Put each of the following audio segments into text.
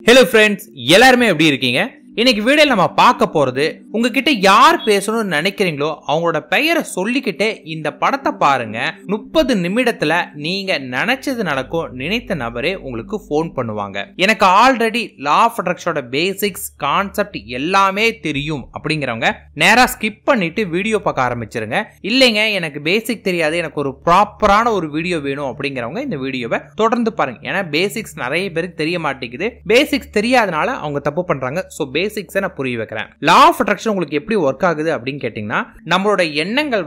Hello friends, எல்லாருமே எப்படி இருக்கீங்க? இன்னைக்கு வீடியோல நம்ம பார்க்க போறது உங்ககிட்ட யார் பேசணும்னு நினைக்கிறீங்களோ அவங்களோட பெயரை சொல்லிக்கிட்டே இந்த படத்தை பாருங்க. 30 நிமிடத்துல நீங்க நினைச்சது நடக்கும். நினைத்த நபரே உங்களுக்கு ஃபோன் பண்ணுவாங்க. எனக்கு ஆல்ரெடி லா ஆஃப் அட்ராக்ஷனோட பேசிக்ஸ் கான்செப்ட் எல்லாமே தெரியும் அப்படிங்கிறவங்க நேரா ஸ்கிப் பண்ணிட்டு வீடியோ பார்க்க ஆரம்பிச்சிருங்க. இல்லைங்க எனக்கு பேசிக் தெரியாது, எனக்கு ஒரு ப்ராப்பரான ஒரு வீடியோ வேணும் அப்படிங்கிறவங்க இந்த வீடியோவை தொடர்ந்து பாருங்க. ஏன்னா பேசிக்ஸ் நிறைய பேருக்கு தெரிய மாட்டேங்குது. பேசிக்ஸ் தெரியாதனால அவங்க தப்பு பண்றாங்க. ஸோ பேசிக்ஸை நான் புரிய வைக்கிறேன். லா ஆஃப் அட்ராக்ஷன் உங்களுக்கு எப்படி ஒர்க் ஆகுது அப்படின்னு கேட்டீங்கன்னா, நம்மளோட எண்ணங்கள்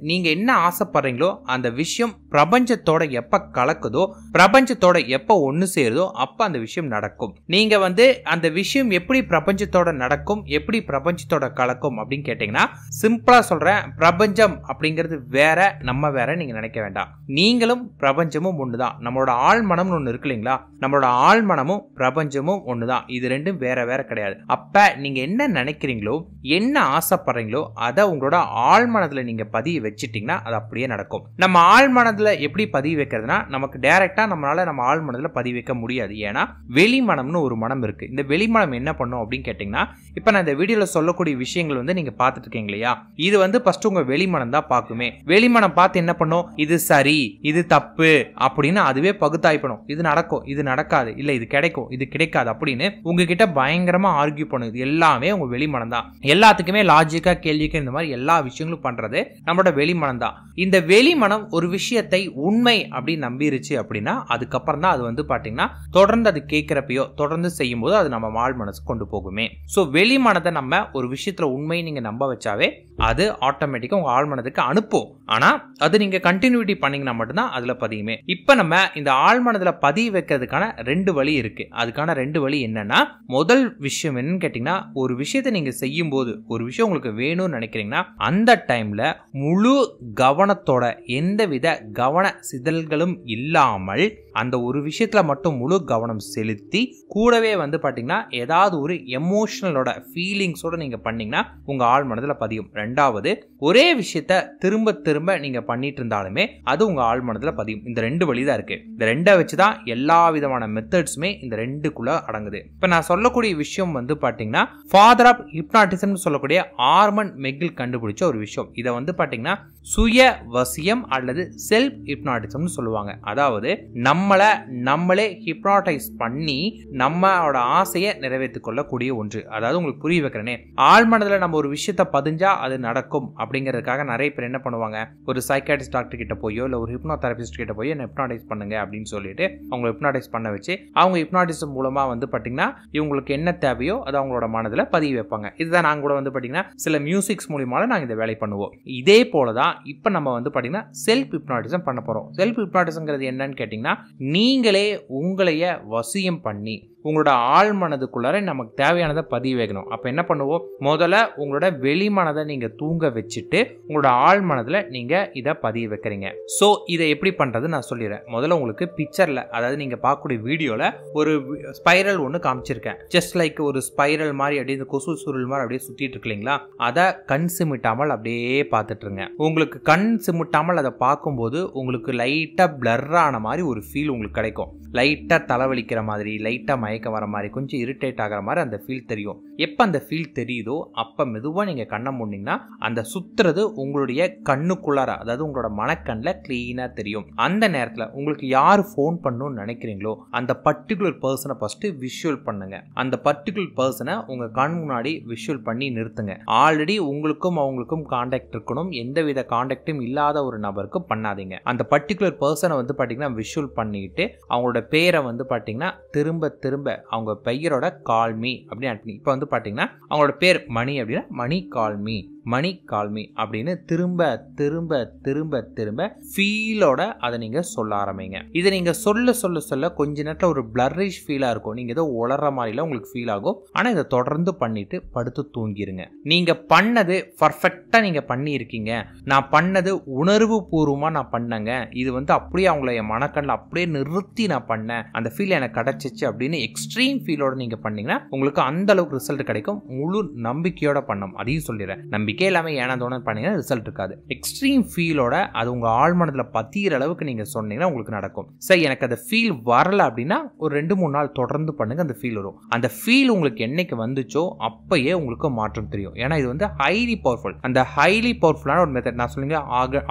நீங்க என்ன ஆசைப்படுறீங்களோ அந்த விஷயம் பிரபஞ்சத்தோட எப்ப கலக்குதோ, பிரபஞ்சத்தோட எப்ப ஒன்னு சேருதோ அப்ப அந்த விஷயம் நடக்கும். நீங்க அந்த விஷயம் எப்படி பிரபஞ்சத்தோட நடக்கும், எப்படி பிரபஞ்சத்தோட கலக்கும் அப்படின்னு கேட்டீங்கன்னா, சிம்பிளா சொல்றேன், பிரபஞ்சம் அப்படிங்கிறது வேற, நம்ம வேற நீங்க நினைக்க வேண்டாம். நீங்களும் பிரபஞ்சமும் ஒண்ணுதான். நம்மளோட ஆழ்மனம்னு ஒண்ணு இருக்கு இல்லைங்களா, நம்மளோட ஆழ்மனமும் பிரபஞ்சமும் ஒண்ணுதான். இது ரெண்டும் வேற வேற கிடையாது. அப்ப நீங்க என்ன நினைக்கிறீங்களோ, என்ன ஆசைப்படுறீங்களோ அதை உங்களோட ஆழ்மனதுல நீங்க பதிய வச்சிட்டீங்கன்னா அது அப்படியே நடக்கும். நம்ம ஆழ்மனதுல எப்படி பதிய வைக்கிறதுனா, நமக்கு டைரக்டா நம்மளால நம்ம ஆழ்மனதுல பதிய வைக்க முடியாது. ஏன்னா வெளிமனம்னு ஒரு மனம் இருக்கு. இந்த வெளிமனம் என்ன பண்ணும் அப்படின்னு கேட்டீங்கன்னா, இப்ப நான் இந்த வீடியோல சொல்லக்கூடிய விஷயங்கள் நீங்க பார்த்துட்டு இருக்கீங்க இல்லையா, இது ஃபர்ஸ்ட் உங்க வெளிமனம் தான் பார்க்குமே. வெளிமனம் பார்த்து என்ன பண்ணும், இது சரி இது தப்பு அப்படின்னு அதுவே பகுத்தாய்ப்பணும். இது நடக்கும், இது நடக்காது, இல்ல இது கிடைக்கும், இது கிடைக்காது அப்படின்னு உங்ககிட்ட பயங்கரமா ஆர்கியூ பண்ணுது. எல்லாமே உங்க வெளிமனம் தான். எல்லாத்துக்குமே லாஜிக்கா கேள்விக்கு இந்த மாதிரி எல்லா விஷயங்களும் பண்றது நம்மளோட வெளிமனம் தான். இந்த வெளிமனம் ஒரு விஷயத்தை உண்மை அப்படின்னு நம்பிருச்சு அப்படின்னா அதுக்கப்புறம் தான் அது பாத்தீங்கன்னா தொடர்ந்து அது கேட்கிறப்பயோ தொடர்ந்து செய்யும் போது அது நம்ம ஆழ் மனசு கொண்டு போகுமே. சோ வெளிமனத்தை நம்ம ஒரு விஷயத்துல உண்மை நீங்க நம்ப வச்சாவே அது ஆட்டோமேட்டிக்கா உங்க ஆழ்மனதுக்கு அனுப்பும். ஆனா அது நீங்க கண்டினியூட்டி பண்ணீங்கன்னா மட்டும்தான் அதுல பதியுமே. இப்ப நம்ம இந்த ஆழ்மனதுல பதிய வைக்கிறதுக்கான 2 வழி இருக்கு. அதுக்கான 2 வழி என்னன்னா, முதல் விஷயம் என்னன்னு கேட்டீங்கன்னா, ஒரு விஷயத்தை நீங்க செய்யும் போது, ஒரு விஷயம் உங்களுக்கு வேணும்னு நினைக்கிறீங்கன்னா அந்த டைம்ல முழு கவனத்தோட எந்தவித கவன சிதறல்களும் இல்லாமல் அந்த ஒரு விஷயத்துல மட்டும் முழு கவனம் செலுத்தி கூடவே பாத்தீங்கன்னா ஏதாவது ஒரு எமோஷனலோட ஃபீலிங்ஸோட நீங்க பண்ணீங்கன்னா உங்க ஆழ் மனதுல பதியும். ரெண்டாவது, ஒரே விஷயத்த திரும்ப திரும்ப நீங்க பண்ணிட்டு இருந்தாலுமே அது உங்க ஆழ் மனதுல பதியும். இந்த 2 வழிதான் இருக்கு. இந்த 2 வச்சுதான் எல்லா விதமான மெத்தட்ஸுமே இந்த 2க்குள்ள அடங்குது. இப்ப நான் சொல்லக்கூடிய விஷயம் பாத்தீங்கன்னா, ஃபாதர் ஆஃப் ஹிப்னாட்டிசம் சொல்லக்கூடிய ஆர்மன் மெகில் கண்டுபிடிச்ச ஒரு விஷயம். இதை பாத்தீங்கன்னா சுய வசியம் அல்லது செல்ஃப் ஹிப்னாட்டிசம் சொல்லுவாங்க. அதாவது நம்மளே ஹிப்னாடைஸ் பண்ணி நம்மளோட ஆசையை நிறைவேற்றிக் கொள்ளக்கூடிய ஒன்று. அதாவது உங்களுக்கு புரிய வைக்கிறேனே, ஆழ்மனதுல நம்ம ஒரு விஷயத்த பதிஞ்சா அது நடக்கும் அப்படிங்கிறதுக்காக நிறைய பேர் என்ன பண்ணுவாங்க, ஒரு சைக்காட்ரிஸ்ட் டாக்டர் கிட்ட போயோ இல்ல ஒரு ஹிப்னோதெரபிஸ்ட் கிட்ட போய் என்ன ஹிப்னாடைஸ் பண்ணுங்க அப்படின்னு சொல்லிட்டு அவங்க ஹிப்னாடைஸ் பண்ண வச்சு அவங்க ஹிப்னாட்டிசம் மூலமா பாத்தீங்கன்னா இவங்களுக்கு என்ன தேவையோ அதை அவங்களோட மனதுல பதிய வைப்பாங்க. இதுதான் நாங்க கூட பாத்தீங்கன்னா சில மியூசிக்ஸ் மூலமா நாங்க இந்த வேலை பண்ணுவோம். இதே போலதான் இப்ப நம்ம பாத்தீங்கன்னா செல்ஃப் ஹிப்னாட்டிசம் பண்ண போறோம். செல்ஃப் ஹிப்னாட்டிசம்ங்கிறது என்னன்னு கேட்டீங்கன்னா, நீங்களே உங்களைய வசியம் பண்ணி உங்களோட ஆழ் மனதுக்குள்ளார நமக்கு தேவையானதை பதிய வைக்கணும். அப்ப என்ன பண்ணுவோம், முதல்ல உங்களோட வெளிமனதை நீங்க தூங்க வச்சுட்டு உங்களோட ஆழ் மனதுல நீங்க இதை பதிய வைக்கிறீங்க. சோ இதை எப்படி பண்றது நான் சொல்லிடுறேன். முதல்ல உங்களுக்கு பிக்சர்ல, அதாவது நீங்க பார்க்கக்கூடிய வீடியோல ஒரு ஸ்பைரல் ஒன்று காமிச்சிருக்கேன். ஜஸ்ட் லைக் ஒரு ஸ்பைரல் மாதிரி அப்படியே இந்த கொசு சுருள் மாதிரி அப்படியே சுத்திட்டு இருக்கு இல்லைங்களா, அதை கண் சிமிட்டாமல் அப்படியே பார்த்துட்டு இருங்க. உங்களுக்கு கண் சிமிட்டாமல் அதை பார்க்கும்போது உங்களுக்கு லைட்டா பிளர் ஆன மாதிரி ஒரு ஃபீல் உங்களுக்கு கிடைக்கும். லைட்டா தலைவலிக்கிற மாதிரி, லைட்டா மயக்கம் வர மாதிரி, கொஞ்சம் இரிட்டேட் ஆகிற மாதிரி அந்த ஃபீல் தெரியும். எப்ப அந்த ஃபீல் தெரியுதோ அப்ப மெதுவா நீங்க கண்ணை மூடினீங்கன்னா அந்த சுத்துறது உங்களுடைய கண்ணுக்குள்ளார, அதாவது உங்களோட மனக்கண்ல கிளீனா தெரியும். அந்த நேரத்துல உங்களுக்கு யார் ஃபோன் பண்ணணும்னு நினைக்கிறீங்களோ அந்த பர்டிகுலர் பர்சனை ஃபர்ஸ்ட் விஷுவல் பண்ணுங்க. அந்த பர்டிகுலர் பர்சனை உங்க கண் முன்னாடி விஷுவல் பண்ணி நிறுத்துங்க. ஆல்ரெடி உங்களுக்கும் அவங்களுக்கும் கான்டாக்ட் இருக்கணும். எந்தவித கான்டாக்டும் இல்லாத ஒரு நபருக்கு பண்ணாதீங்க. அந்த பர்டிகுலர் பர்சனை பாத்தீங்கன்னா விஷுவல் பண்ணிட்டு அவங்களோட பேரை பாத்தீங்கன்னா திரும்ப திரும்ப அவங்க பெயரோட கால்மி அப்படின்னு, இப்ப பாத்தீங்கன்னா அவங்களோட பேர் மணி அப்படின்னா மணி கால்மி, மணி கால்மி அப்படின்னு திரும்ப திரும்ப திரும்ப திரும்ப ஃபீலோட அதை நீங்க சொல்ல ஆரம்பிங்க. இதை நீங்க சொல்ல சொல்ல சொல்ல கொஞ்ச நேரத்தில் ஒரு பிளரிஷ் ஃபீலா இருக்கும். நீங்க ஏதோ உளற மாதிரில உங்களுக்கு ஃபீல் ஆகும். ஆனா இதை தொடர்ந்து பண்ணிட்டு படுத்து தூங்கிருங்க. நீங்க பண்ணது பர்ஃபெக்டா நீங்க பண்ணி இருக்கீங்க, நான் பண்ணது உணர்வு பூர்வமா நான் பண்ணங்க, இது அப்படியே அவங்கள என் மனக்கண்ணில் அப்படியே நிறுத்தி நான் பண்ணேன், அந்த ஃபீல் எனக்கு கிடைச்சிச்சு அப்படின்னு எக்ஸ்ட்ரீம் ஃபீலோட நீங்க பண்ணீங்கன்னா உங்களுக்கு அந்த அளவுக்கு ரிசல்ட் கிடைக்கும். முழு நம்பிக்கையோட பண்ணும். அதையும் சொல்லிடுறேன், நம்பிக்கை நம்பிக்கை இல்லாம ஏனாதோன்னு பண்ணீங்கன்னா ரிசல்ட் இருக்காது. எக்ஸ்ட்ரீம் ஃபீலோட அது உங்க ஆழ்மனதுல பத்திர அளவுக்கு நீங்க சொன்னீங்கன்னா உங்களுக்கு நடக்கும். சரி, எனக்கு அந்த ஃபீல் வரல அப்படின்னா ஒரு 2-3 நாள் தொடர்ந்து பண்ணுங்க, அந்த ஃபீல் வரும். அந்த ஃபீல் உங்களுக்கு என்னைக்கு வந்துச்சோ அப்பயே உங்களுக்கு மாற்றம் தெரியும். ஏன்னா இது வந்து ஹைலி பவர்ஃபுல். அந்த ஹைலி பவர்ஃபுல்லான ஒரு மெத்தட். நான் சொல்லுங்க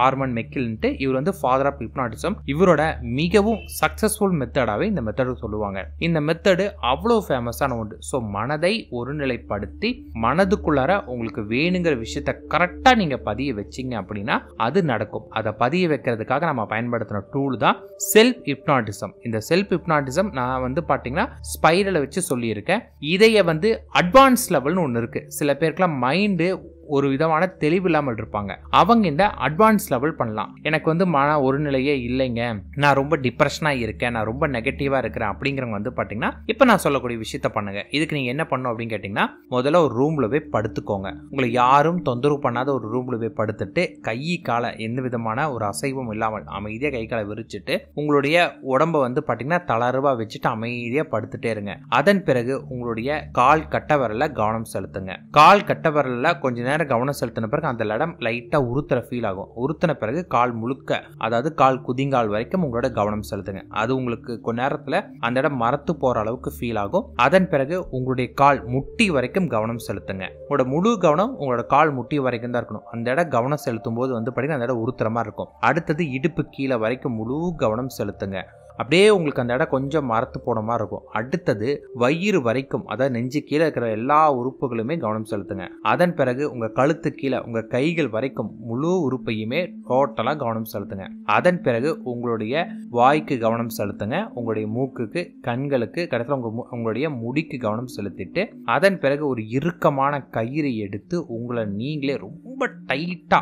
ஆர்மன் மெக்கில்ன்ட்டு இவர் வந்து ஃபாதர் ஆஃப் ஹிப்னாட்டிசம். இவரோட மிகவும் சக்சஸ்ஃபுல் மெத்தடாவே இந்த மெத்தட் சொல்லுவாங்க. இந்த மெத்தடு அவ்வளவு ஃபேமஸான ஒன்று. ஸோ மனதை ஒருநிலைப்படுத்தி மனதுக்குள்ளார உங்களுக்கு வேணுங்கிற விஷயத்த கரெக்டா நீங்க பதிய வச்சீங்க அப்படின்னா அது நடக்கும். அதை பதிய வைக்கிறதுக்காக நம்ம பயன்படுத்தின டூல் தான் செல்ஃப் ஹிப்னாட்டிசம். இந்த செல்ஃப் ஹிப்னாட்டிசம் நான் வந்து பாத்தீங்கன்னா ஸ்பைரலை வச்சு சொல்லியிருக்கேன். இதைய வந்து அட்வான்ஸ் லெவல்னு ஒன்று இருக்கு. சில பேருக்குலாம் மைண்டு ஒரு விதமான தெளிவு இல்லாமல் இருப்பாங்க. அவங்க இந்த அட்வான்ஸ் லெவல் பண்ணலாம். எனக்கு வந்து மன ஒரு நிலையே இல்லைங்க, நான் ரொம்ப டிப்ரெஷனா இருக்கேன், நான் ரொம்ப நெகட்டிவா இருக்கிறேன் அப்படிங்கிறவங்க வந்து பாத்தீங்கன்னா இப்ப நான் சொல்லக்கூடிய விஷயத்த பண்ணுங்க. இதுக்கு நீங்க என்ன பண்ணணும் அப்படின்னு கேட்டீங்கன்னா, முதல்ல ஒரு ரூம்ல போய் படுத்துக்கோங்க. உங்களை யாரும் தொந்தரவு பண்ணாத ஒரு ரூம்ல போய் படுத்துட்டு கை காலை எந்த விதமான ஒரு அசைவும் இல்லாமல் அமைதியா கை காலை விரிச்சிட்டு உங்களுடைய உடம்ப வந்து பாத்தீங்கன்னா தளர்வா வச்சுட்டு அமைதியா படுத்துட்டே இருங்க. அதன் பிறகு உங்களுடைய கால் கட்ட விரல்ல கவனம் செலுத்துங்க. கால் கட்ட விரல்ல கொஞ்ச நேரம் கவனம் செலுத்தின பிறகு அந்த இடம் லைட்டா உறுத்துற ஃபீல் ஆகும். உறுத்தின பிறகு கால் முழுக்க, அதாவது கால் குதிங்கால் வரைக்கும் உங்களோட கவனம் செலுத்துங்க. அது உங்களுக்கு கொஞ்ச நேரத்துல அந்த இடம் மரத்து போற அளவுக்கு ஃபீல் ஆகும். அதன் பிறகு உங்களுடைய கால் முட்டி வரைக்கும் கவனம் செலுத்துங்க. உங்களோட முழு கவனம் உங்களோட கால் முட்டி வரைக்கும் தான் இருக்கணும். அந்த இடம் கவனம் செலுத்தும் போது வந்து பாத்தீங்கன்னா அந்த இடம் உறுத்துற மாதிரி இருக்கும். அடுத்தது இடுப்பு கீழே வரைக்கும் முழு கவனம் செலுத்துங்க. அப்படியே உங்களுக்கு அந்த இடம் கொஞ்சம் மரத்து போன மாதிரி இருக்கும். அடுத்தது வயிறு வரைக்கும், அதாவது நெஞ்சு கீழே இருக்கிற எல்லா உறுப்புகளுமே கவனம் செலுத்துங்க. அதன் பிறகு உங்க கழுத்து கீழே உங்க கைகள் வரைக்கும் முழு உறுப்பையுமே டோட்டலா கவனம் செலுத்துங்க. அதன் பிறகு உங்களுடைய வாய்க்கு கவனம் செலுத்துங்க, உங்களுடைய மூக்குக்கு, கண்களுக்கு, கடைசியில் உங்களுடைய முடிக்கு கவனம் செலுத்திட்டு அதன் பிறகு ஒரு இறுக்கமான கயிறை எடுத்து உங்களை நீங்களே ரொம்ப டைட்டா,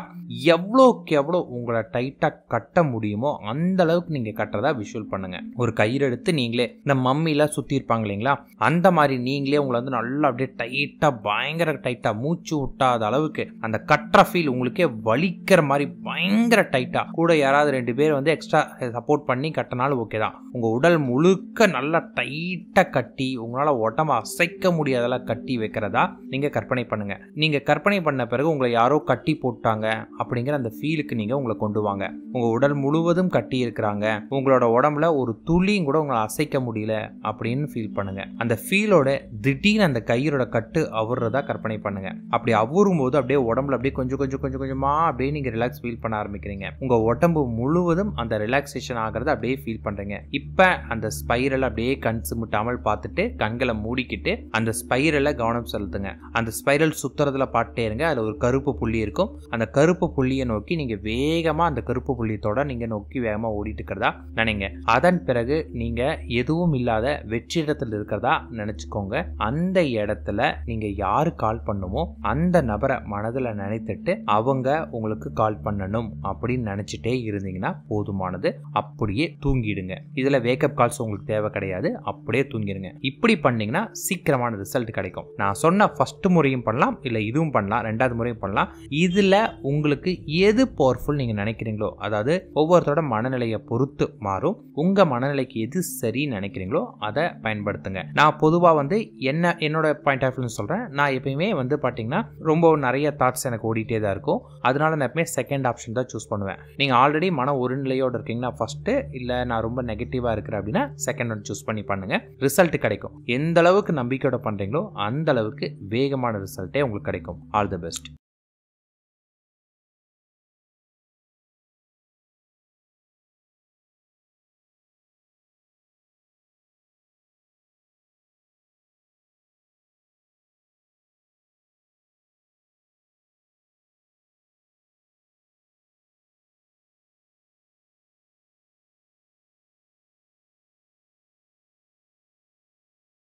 எவ்வளோக்கு எவ்வளோ உங்களை டைட்டா கட்ட முடியுமோ அந்த அளவுக்கு நீங்க கட்டுறதா விஷுவல் பண்ணுங்க. ஒரு கயிறு எடுத்து நீங்களே, இந்த மம்மிலாம் சுத்தி இருப்பாங்க இல்லைங்களா, அந்த மாதிரி நீங்களே உங்களை வந்து நல்லா அப்படியே டைட்டா, பயங்கர டைட்டா, மூச்சு விட்டாத அளவுக்கு அந்த கட்டுற ஃபீல் உங்களுக்கே வலிக்கிற மாதிரி பயங்கர டைட்டா, கூட யாராவது 2 பேர் வந்து எக்ஸ்ட்ரா சப்போர்ட் பண்ணி கட்டினாலும் ஓகே தான். உங்க உடல் முழுக்க நல்லா டைட்டா கட்டி உங்களால உடம்ப அசைக்க முடியாதெல்லாம் கட்டி வைக்கிறதா நீங்க கற்பனை பண்ணுங்க. நீங்க கற்பனை பண்ண பிறகு உங்களை யாரோ கட்டி போட்டாங்க அப்படிங்கிற அந்த ஃபீலுக்கு நீங்க உங்களை கொண்டு வாங்க. உங்க உடல் முழுவதும் கட்டி இருக்கிறாங்க, உங்களோட உடம்புல ஒரு துளியும் கூட உங்களை அசைக்க முடியல அப்படின்னு ஃபீல் பண்ணுங்க. அந்த ஃபீலோட திடீர்னு அந்த கயிறோட கட்டு அவுறதா கற்பனை பண்ணுங்க. அப்படி அவுறும் போது அப்படியே உடம்புல அப்படியே கொஞ்சம் கொஞ்சமா அப்படியே நீங்க ரிலாக்ஸ் ஃபீல் பண்ண ஆரம்பிக்கிறீங்க. உங்க உடம்பு முழுவதும் அந்த ரிலாக்ஸேஷன் ஆகிறத அப்படியே ஃபீல் பண்றீங்க. இப்ப அந்த ஸ்பைரல் அப்படியே கண் சிமிட்டாமல் பார்த்துட்டு கண்களை மூடிக்கிட்டு அந்த ஸ்பைரல்ல கவனம் செலுத்துங்க. அந்த ஸ்பைரல் சுத்துறதுல பாட்டே இருங்க. அதுல ஒரு கருப்பு புள்ளி இருக்கும். அந்த கருப்பு புள்ளியை நோக்கி நீங்க வேகமா அந்த கருப்பு புள்ளியத்தோட நீங்க நோக்கி வேகமா ஓடிட்டு இருக்கிறதா நினைங்க. அதன் பிறகு நீங்க எதுவும் இல்லாத வெற்றிடத்தில் இருக்கிறதா நினைச்சுக்கோங்க. அந்த இடத்துல நீங்க யாரு கால் பண்ணுமோ அந்த நபரை மனதுல நினைத்துட்டு அவங்க உங்களுக்கு கால் பண்ணணும் அப்படின்னு நினைச்சிட்டே இருந்தீங்கன்னா போதுமானது. அப்படியே தூங்கிடுங்க. இதுல வேக்கப் கால்ஸ் உங்களுக்கு தேவை கிடையாது. அப்படியே தூங்கிடுங்க. இப்படி பண்ணீங்கன்னா சீக்கிரமான ரிசல்ட் கிடைக்கும். நான் சொன்ன ஃபர்ஸ்ட் முறையும் பண்ணலாம், இல்ல இதுவும் பண்ணலாம், 2வது முறையும் பண்ணலாம். இதுல உங்களுக்கு எது பவர்ஃபுல் நீங்க நினைக்கிறீங்களோ, அதாவது ஒவ்வொருத்தரோட மனநிலையை பொறுத்து மாறும். உங்க மனநிலைக்கு எது சரி நினைக்கிறீங்களோ அதை பயன்படுத்துங்க. நான் பொதுவா வந்து என்னோட பாயிண்ட் ஆஃப் வியூ சொல்றேன். நான் எப்பயுமே வந்து பாத்தீங்கன்னா ரொம்ப நிறைய தாட்ஸ் எனக்கு ஓடிட்டே தான் இருக்கும். அதனால நான் எப்பவுமே செகண்ட் ஆப்ஷன் தான் சூஸ் பண்ணுவேன். நீங்க ஆல்ரெடி மன ஒரு நிலையோட இருக்கீங்கன்னா ஃபர்ஸ்ட், இல்ல நான் ரொம்ப நெகட்டிவா இருக்கிறேன் அப்படின்னா செகண்ட் ஒன் சூஸ் பண்ணி பண்ணுங்க. ரிசல்ட் கிடைக்கும். எந்த அளவுக்கு நம்பிக்கையோட பண்றீங்களோ அந்த அளவுக்கு வேகமான ரிசல்ட்டே உங்களுக்கு கிடைக்கும். All the best.